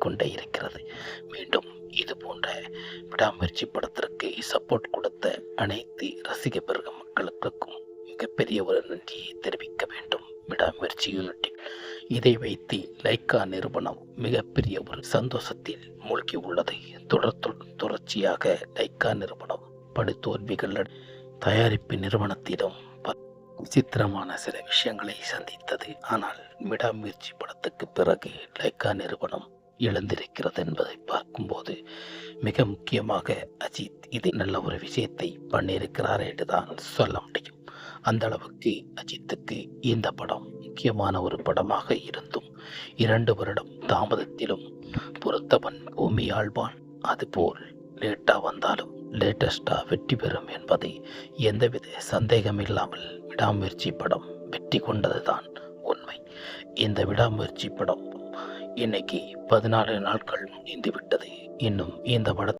கொண்டே இருக்கிறது. மீண்டும் இது போன்ற விடாமுயற்சி படத்திற்கு சப்போர்ட் கொடுத்த அனைத்து ரசிக பெருக மக்களுக்கும் மிகப்பெரிய ஒரு நன்றியை தெரிவிக்க வேண்டும். விடாமுயற்சி யூனிட்டில் இதை வைத்து லைக்கா நிறுவனம் மிகப்பெரிய ஒரு சந்தோஷத்தில் மூழ்கி உள்ளது. தொடர்ச்சியாக லைக்கா நிறுவனம் படுதோல்விகள் தயாரிப்பு நிறுவனத்திடம் விசித்திரமான சில விஷயங்களை சந்தித்தது. ஆனால் விடாமுயற்சி படத்துக்கு பிறகு லைக்கா நிறுவனம் எழுந்திருக்கிறது என்பதை பார்க்கும்போது மிக முக்கியமாக அஜித் இது நல்ல ஒரு விஷயத்தை பண்ணியிருக்கிறார் என்று தான் சொல்ல முடியும். அந்த அளவுக்கு அஜித்துக்கு இந்த படம் முக்கியமான ஒரு படமாக இருந்தும் 2 வருடம் தாமதத்திலும் பொறுத்தவன் பூமி ஆழ்வான், அதுபோல் லேட்டா வந்தாலும் லேட்டஸ்டா வெற்றி பெறும் என்பதை எந்தவித சந்தேகம் இல்லாமல் விடாமுயற்சி படம் வெற்றி கொண்டதுதான் உண்மை. இந்த விடாமுயற்சி படம் இன்னைக்கு 14 நாட்கள் முடிந்து விட்டது. இன்னும் இந்த படத்தை